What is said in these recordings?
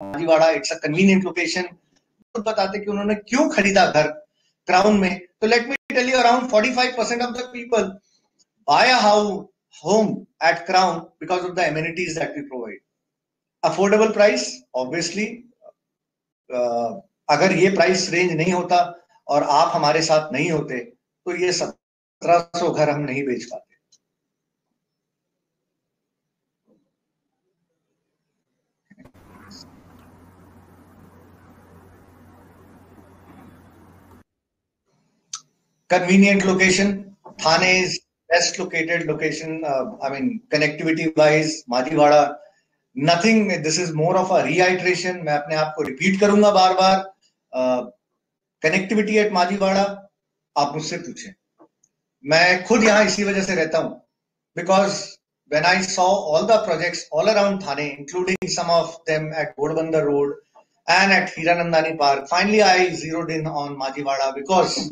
Majiwada, it's a convenient location. बताते कि उन्होंने क्यों खरीदा घर क्राउन में। तो let me tell you, around 45% of the people buy a home at Crown because of the amenities that we provide. Affordable price, obviously, अगर ये प्राइस रेंज नहीं होता और आप हमारे साथ नहीं होते तो ये 1700 घर हम नहीं बेच पाते। Convenient location, Thane is best located location. I mean, connectivity wise, Majivada, nothing. This is more of a reiteration. मैं अपने आप को repeat करूंगा बार बार. Connectivity at Majivada, आप मुझसे पूछें. मैं खुद यहाँ इसी वजह से रहता हूँ. Because when I saw all the projects all around Thane, including some of them at Ghodbandar Road and at Hiranandani Park, finally I zeroed in on Majivada because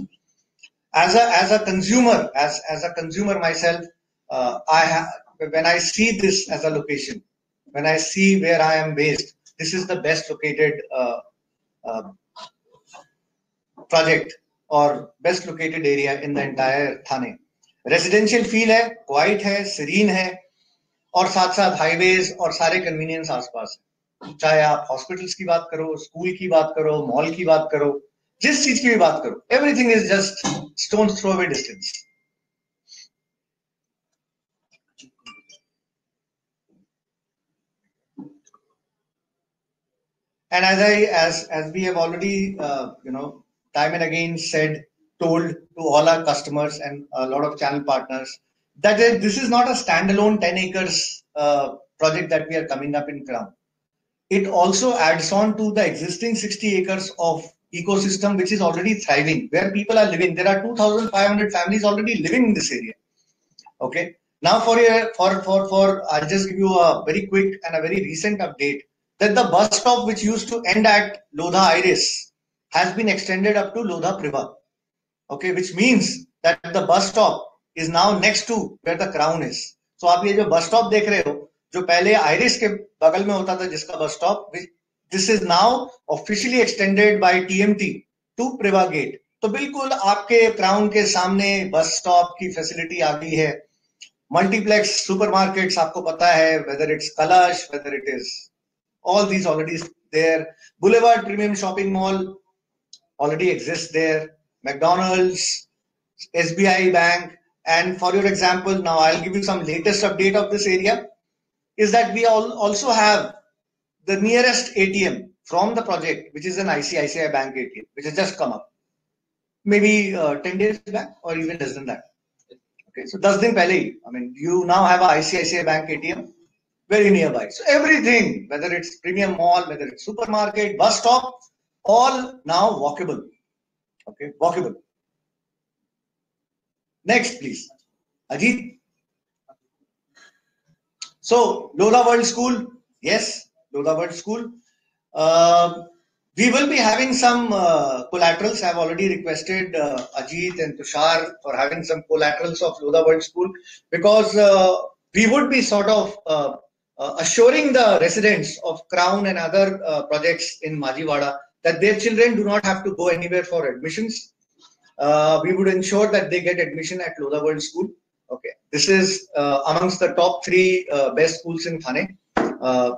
as a consumer, as a consumer myself, when I see this as a location, when I see where I am based, this is the best located uh, project or best located area in the entire Thane. Residential feel है, quite है, serine है और साथ साथ highways और सारे convenience आसपास है। चाहे आप हॉस्पिटल्स की बात करो, स्कूल की बात करो, मॉल की बात करो, जिस चीज की भी बात करो, everything is just stone's throw away distance. And as we have already time and again said, told to all our customers and a lot of channel partners that this is not a standalone 10 acres project that we are coming up in Crown. It also adds on to the existing 60 acres of ecosystem which is already thriving, where people are living. There are 2,500 families already living in this area. Okay. Now I'll just give you a very quick and a very recent update that the bus stop which used to end at Lodha Iris has been extended up to Lodha Priva. Okay, which means that the bus stop is now next to where the Crown is. So आप ये जो bus stop देख रहे हो, जो पहले iris के बगल में होता था जिसका bus stop, this is now officially extended by TMT to Priva Gate. तो बिल्कुल आपके Crown के सामने bus stop की facility आ गई है. Multiplex supermarkets आपको पता है, whether it's Kalash, whether it is all these already there. Boulevard Premium Shopping Mall already exists there. McDonald's, SBI Bank, and for your example, now I'll give you some latest update of this area, is that we also have the nearest ATM from the project, which is an ICICI Bank ATM, which has just come up. Maybe 10 days back or even less than that. Okay, so 10 दिन पहले ही, I mean, you now have a ICICI Bank ATM very nearby. So everything, whether it's premium mall, whether it's supermarket, bus stop, all now walkable. Okay, walkable. Next, please. Ajit. So, Lodha World School. Yes, Lodha World School. We will be having some collaterals. I have already requested Ajit and Tushar for having some collaterals of Lodha World School because we would be sort of assuring the residents of Crown and other projects in Majivada that their children do not have to go anywhere for admissions. We would ensure that they get admission at Lodha World School. Okay, this is amongst the top 3 best schools in Thane.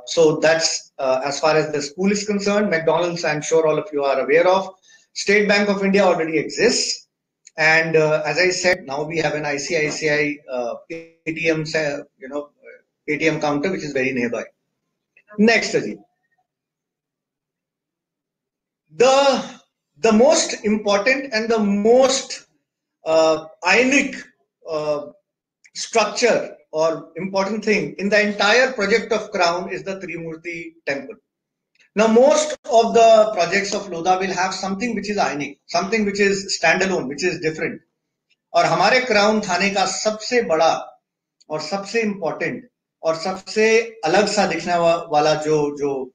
So that's as far as the school is concerned. McDonald's, I'm sure all of you are aware of. State Bank of India already exists. And as I said, now we have an ICICI ATM, ATM counter, which is very nearby. Next, Ajit. The most important and the most ionic structure or important thing in the entire project of Crown is the Trimurti temple. Now, most of the projects of Lodha will have something which is ionic, something which is standalone, which is different. और हमारे Crown थाने का सबसे बड़ा और सबसे important और सबसे अलग सा दिखने वाला जो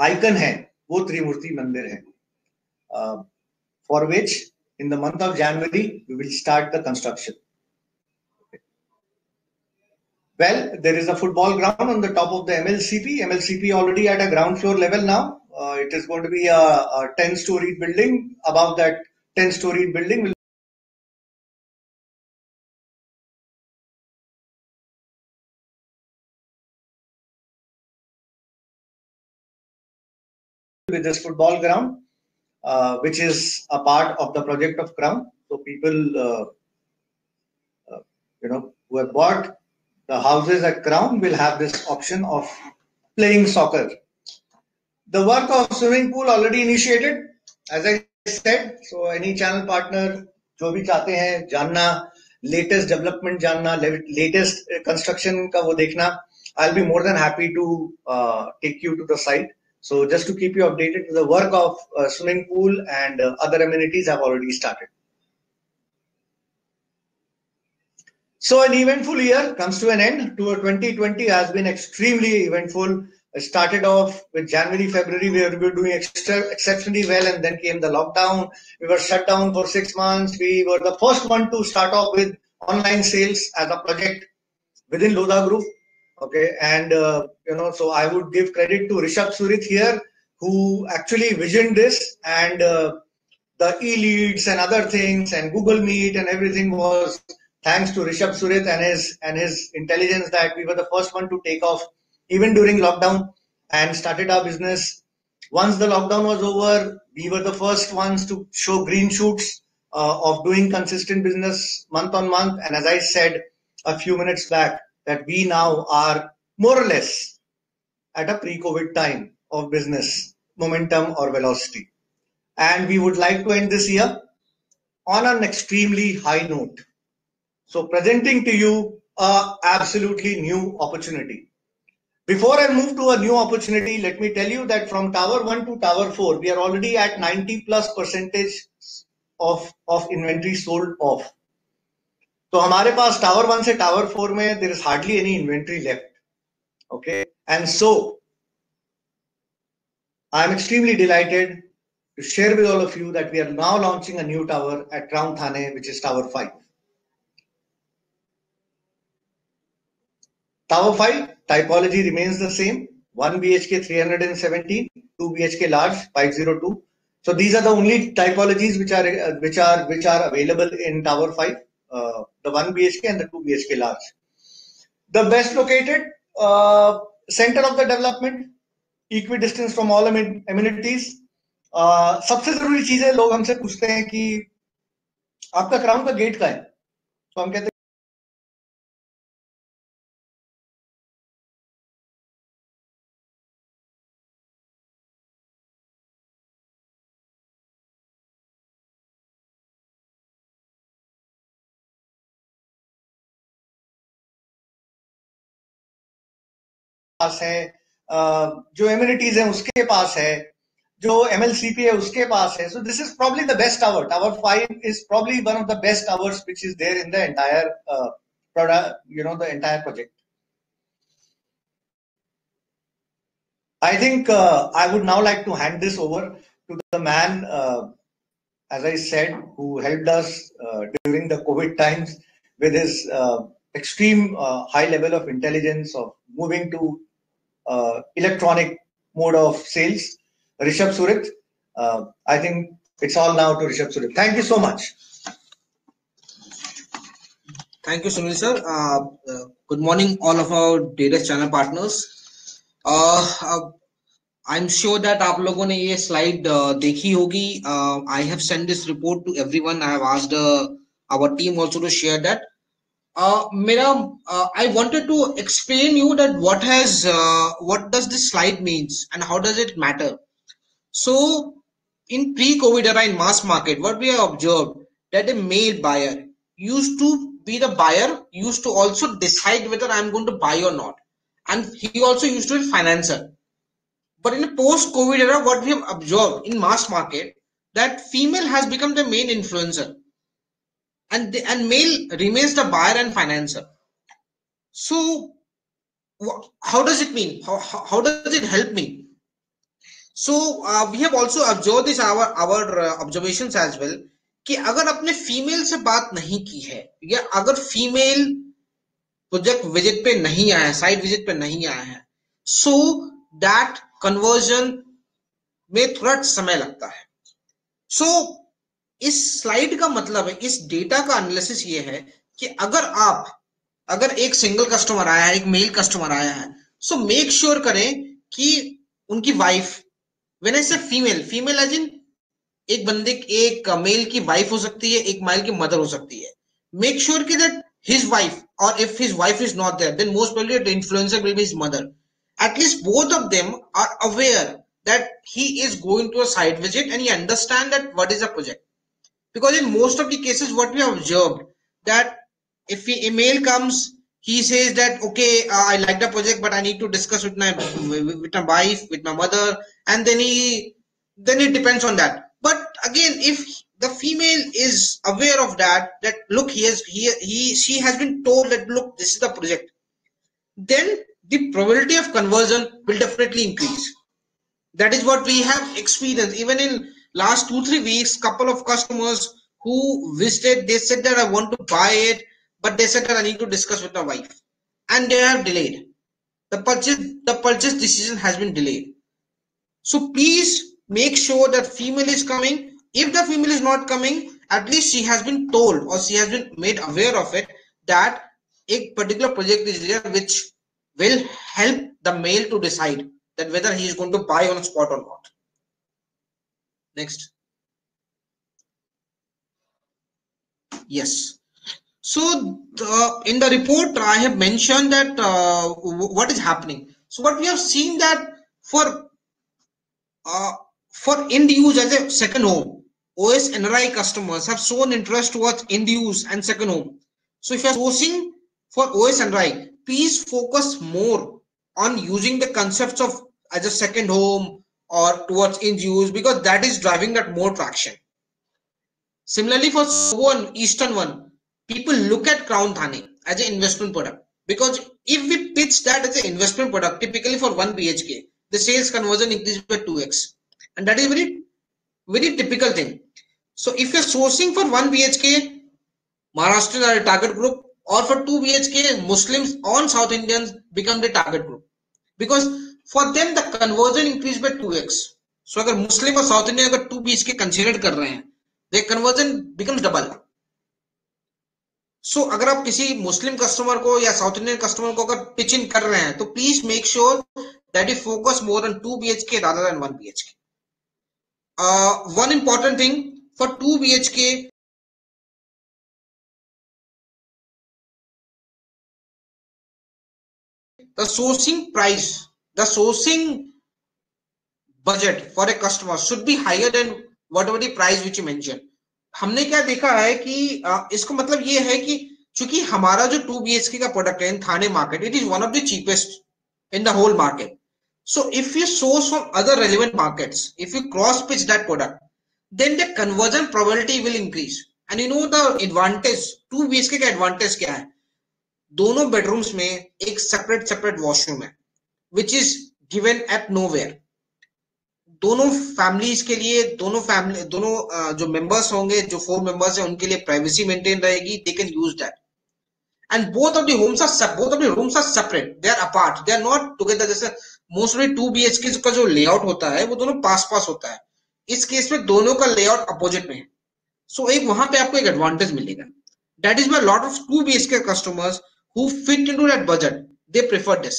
आइकन है वो त्रिमूर्ति मंदिर है. For which in the month of January we will start the construction. Well, there is a football ground on the top of the MLCP. MLCP already at a ground floor level now. It is going to be a 10-story building. Above that 10-story building will be this football ground, which is a part of the project of Crown. So people, who have bought the houses at Crown will have this option of playing soccer. The work of swimming pool already initiated, as I said. So any channel partner जो भी चाहते हैं जानना, latest development जानना, latest construction का वो देखना, I'll be more than happy to take you to the site. So just to keep you updated, the work of swimming pool and other amenities have already started. So an eventful year comes to an end. 2020 has been extremely eventful. It started off with January, February, where we were doing exceptionally well, and then came the lockdown. We were shut down for 6 months. We were the first one to start off with online sales as a project within Lodha Group. Okay, and so I would give credit to Rishabh Surit here, who actually visioned this, and the e-leads and other things and Google Meet and everything was thanks to Rishabh Surit and his intelligence that we were the first one to take off even during lockdown and started our business. Once the lockdown was over, we were the first ones to show green shoots of doing consistent business month on month. And as I said a few minutes back, that we now are more or less at a pre-COVID time of business momentum or velocity. And we would like to end this year on an extremely high note. So presenting to you a absolutely new opportunity. Before I move to a new opportunity, let me tell you that from Tower 1 to Tower 4, we are already at 90+% of inventory sold off. So हमारे पास Tower 1 से Tower 4 में there is hardly any inventory left. Okay, and so I am extremely delighted to share with all of you that we are now launching a new tower at Crown Thane, which is Tower 5. Tower 5 typology remains the same. 1 BHK 317, 2 BHK large 502. So these are the only typologies which are available in Tower 5. The 1 BHK and the 2 BHK large. The best located center of the development, equidistance from all amenities. सबसे जरूरी चीज है, लोग हमसे पूछते हैं कि आपका क्राउन का गेट का है, तो हम कहते हैं पास है, जो एमिनिटीज है उसके पास है, जो MLCP है उसके पास है. So this is probably the best tower. Tower 5 is probably one of the best towers which is there in the entire product, the entire project. I think I would now like to hand this over to the man, as I said, who helped us during the COVID times with his extreme high level of intelligence of moving to electronic mode of sales, Rishabh Surit. I think it's all now to Rishabh Surit. Thank you so much. Thank you, Sunil sir. Good morning, all of our data channel partners. I'm sure that आप लोगों ने ये slide देखी होगी. I have sent this report to everyone. I have asked our team also to share that. I wanted to explain you that what does this slide means and how does it matter. So in pre-COVID era in mass market, what we have observed that a male buyer used to be the buyer, used to also decide whether I'm going to buy or not, and he also used to be financer. But in a post-COVID era, what we have observed in mass market that female has become the main influencer, and male remains the buyer and financer. So how does it mean? How does it help me? So we have also observed this our observations as well कि अगर अपने female से बात नहीं की है या अगर फीमेल प्रोजेक्ट विजिट पे नहीं आया है, साइट विजिट पे नहीं आया है, सो दैट कन्वर्जन में थोड़ा समय लगता है। सो इस स्लाइड का मतलब है, इस डेटा का एनालिसिस ये है कि अगर एक सिंगल कस्टमर आया है, एक मेल कस्टमर आया है, सो मेक श्योर करें कि उनकी वाइफ, व्हेन आई से फीमेल एज इन एक बंदे, एक मेल की वाइफ हो सकती है, एक मेल की मदर हो सकती है, मेक श्योर कि that his wife, or if his wife is not there, then most probably the influencer will be his mother. At least both of them are aware that he is going to a site visit and he understand that what is a project. Because in most of the cases what we have observed, that if a mail comes, he says that okay, I like the project but I need to discuss with my wife, with my mother, and then it depends on that. But again, if the female is aware of that look, she has been told that look, this is the project, then the probability of conversion will definitely increase. That is what we have experienced. Even in last 2-3 weeks, couple of customers who visited, they said that I want to buy it, but they said that I need to discuss with my wife, and they have delayed the purchase decision has been delayed. So please make sure that female is coming. If the female is not coming, at least she has been told or she has been made aware of it that a particular project is there which will help the male to decide that whether he is going to buy on a spot or not. Next. Yes. So in the report, I have mentioned that what is happening. So what we have seen that for end use as a second home, OS NRI customers have shown interest towards end use and second home. So if you are sourcing for OS NRI, please focus more on using the concepts of as a second home or towards end use, because that is driving that more traction. Similarly, for one Eastern one, people look at Crown Thane as an investment product, because if we pitch that as an investment product, typically for 1 BHK, the sales conversion increases by 2x, and that is very typical thing. So if you're sourcing for 1 BHK, Maharashtrians are a target group, or for 2 BHK, Muslims on South Indians become the target group, because for them the conversion increased by 2x. So अगर Muslim और South Indian अगर 2 BHK consider कर रहे हैं, the conversion becomes double. So अगर आप किसी मुस्लिम customer को या साउथ इंडियन कस्टमर को अगर पिच इन कर रहे हैं, तो please make sure that you focus more on 2 BHK rather than 1 BHK. One important thing for 2 BHK, the sourcing price, the sourcing budget for a customer should be higher than whatever the price which you mentioned. हमने क्या देखा है कि इसको मतलब ये है कि चूंकि हमारा जो 2 BHK का प्रोडक्ट है in Thane market, it is one of the cheapest in the whole market. So if you source from other relevant markets, if you cross pitch that product, then the conversion probability will increase. And you know the advantage, 2 BHK का advantage क्या है? दोनों bedrooms में एक separate washroom है, which is given at nowhere. दोनों families के लिए, दोनों जो मेंबर्स होंगे, जो 4 मेंबर्स हैं, उनके लिए प्राइवेसी मेंटेन रहेगी. They can use that. And both of the rooms are separate, they are apart, they are not together. जैसे मोस्टली 2 BHK का जो लेआउट होता है वो दोनों पास होता है. इस केस में दोनों का लेआउट अपोजिट में है. सो एक वहां पे आपको एक एडवांटेज मिलेगा. That is why lot of 2 BHK customers who fit into that budget, they prefer this.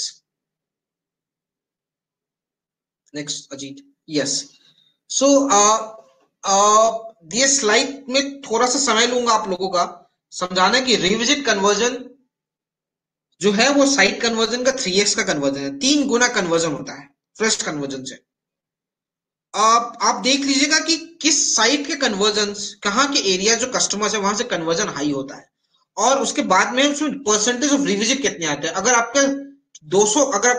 Next Ajit. Yes. So ये स्लाइड में थोड़ा सा समय लूंगा आप लोगों का समझाना कि रिविजिट कन्वर्जन जो है वो साइट कन्वर्जन का 3x का कन्वर्जन है, 3 गुना कन्वर्जन होता है फ्रेश कन्वर्जन से. आप देख लीजिएगा कि किस साइट के कन्वर्जन, कहाँ के एरिया जो कस्टमर्स है वहां से कन्वर्जन हाई होता है, और उसके बाद में उसमें परसेंटेज ऑफ रिविजिट कितने आते हैं. अगर आपका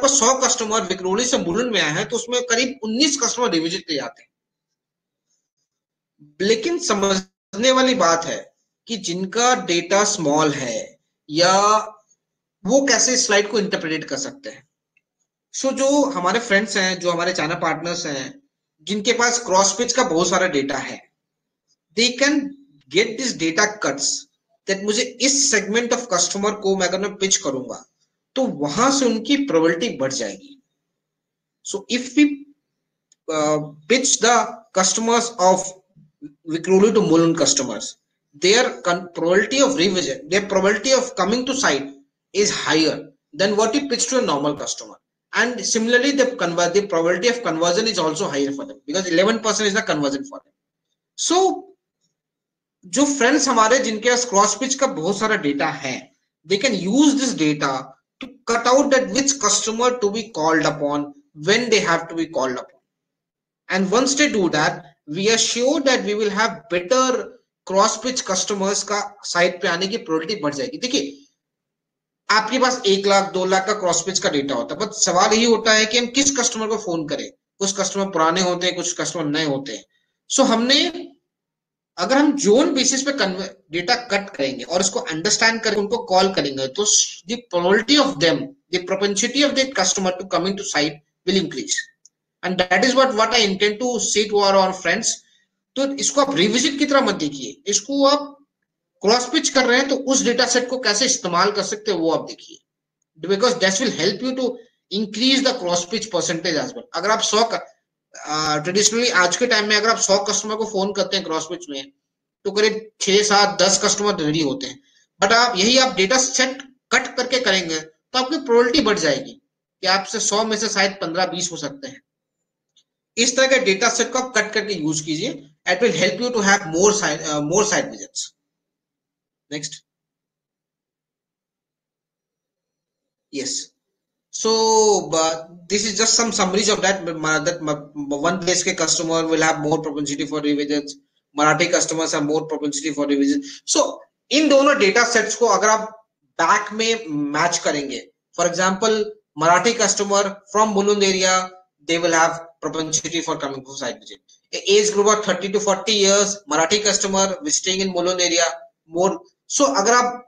100 कस्टमर विक्रोली से मुलुंड में आए हैं तो उसमें करीब 19 कस्टमर रिविजिट ले जाते हैं. लेकिन समझने वाली बात है कि जिनका डेटा स्मॉल है या वो कैसे स्लाइड को इंटरप्रेट कर सकते हैं. सो जो हमारे फ्रेंड्स हैं, जो हमारे चैनल पार्टनर्स हैं, जिनके पास क्रॉस पिच का बहुत सारा डेटा है, they can get this data cuts that मुझे इस सेगमेंट ऑफ कस्टमर को मैं अगर मैं पिच करूंगा तो वहां से उनकी प्रोबेबिलिटी बढ़ जाएगी. So if we pitch the customers of Vikroli to Mulund customers, their probability of revisit, their probability of coming to site is higher than what you pitch to a normal customer. And similarly, the probability of conversion is also higher for them because 11% is the conversion for them. So, जो friends हमारे जिनके पास cross pitch का बहुत सारा data है, they can use this data to cut out that which customer to be called upon when they have to be called upon. And once they do that, we are sure that we will have better cross pitch customers का site पे आने की probability बढ़ जाएगी. देखिए, आपके पास 1 लाख 2 लाख का cross pitch का डेटा होता है, बट सवाल यही होता है कि हम किस कस्टमर को फोन करें. कुछ कस्टमर पुराने होते हैं, कुछ कस्टमर नए होते हैं. सो हमने अगर हम जोन बेसिस पे डेटा कट करेंगे और इसको अंडरस्टैंड करके उनको कॉल करेंगे तो the probability of them, the propensity of that customer to coming to site will increase. And that is what I intend to say to our friends. तो इसको आप रिविजिट की तरह मत देखिए, इसको आप क्रॉस पिच कर रहे हैं तो उस डेटा सेट को कैसे इस्तेमाल कर सकते हैं वो आप देखिए, because that will help you to increase the cross pitch percentage as well. अगर आप 100 ट्रेडिशनली आज के टाइम में अगर आप 100 कस्टमर को फोन करते हैं क्रॉस पिच में तो करीब 6 7 10 कस्टमर रेडी होते हैं. बट आप यही आप डेटा सेट कट करके करेंगे तो आपकी प्रोबेबिलिटी बढ़ जाएगी कि आपसे 100 में से शायद 15-20 हो सकते हैं. इस तरह के डेटा सेट को आप कट करके यूज कीजिए. It will help you to have more site visits. Next. Yes. So this is just some summaries of that. One place के customer will have more propensity for revisits. Marathi customers have more propensity for revisits. So इन दोनों data sets को अगर आप back में match करेंगे, for example, Marathi customer from Mulund area, they will have propensity for coming to site visit. Age group of 30 to 40 years, Marathi customer visiting in Mulund area more. So अगर आप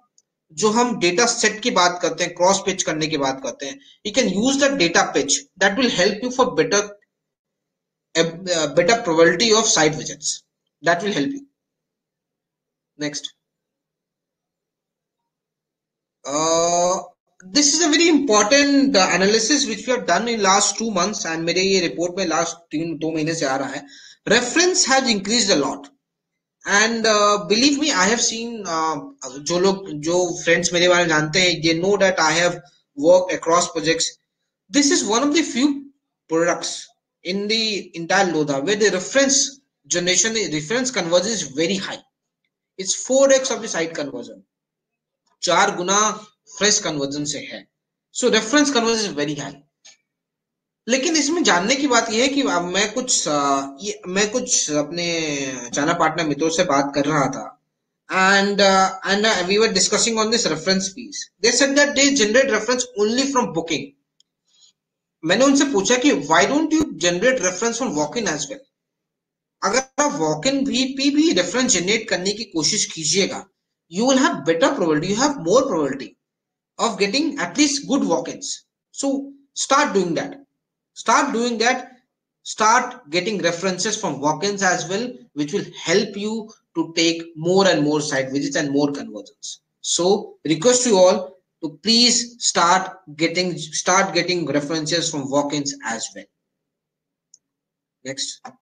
जो हम data set की बात करते हैं, cross pitch करने की बात करते हैं, you can use that data pitch that will help you for better probability of site visits. That will help you. Next. This is a very important analysis which we have done in last 2 months and मेरे ये report में last 2 महीने से आ रहा है. Reference has increased a lot. And believe me, I have seen जो friends मेरे बारे में जानते हैं, they know that I have worked across projects. This is one of the few products in the entire Lodha where the reference generation, reference conversion is very high. It's 4x of the site conversion. 4 Guna fresh conversion से है. So reference conversion is very high. लेकिन इसमें जानने की बात यह है कि मैं कुछ अपने जाना पार्टनर मित्रों से बात कर रहा था and we were discussing on this reference piece. They said that they generate reference only from booking. मैंने उनसे पूछा कि why don't you generate reference from walk-in as well? अगर आप walk-in भी reference generate करने की कोशिश कीजिएगा, you will have better probability, you have more probability of getting at least good walk-ins. So start doing that. Start getting references from walk-ins as well, which will help you to take more and more site visits and more conversions. So request you all to please start getting references from walk-ins as well. Next.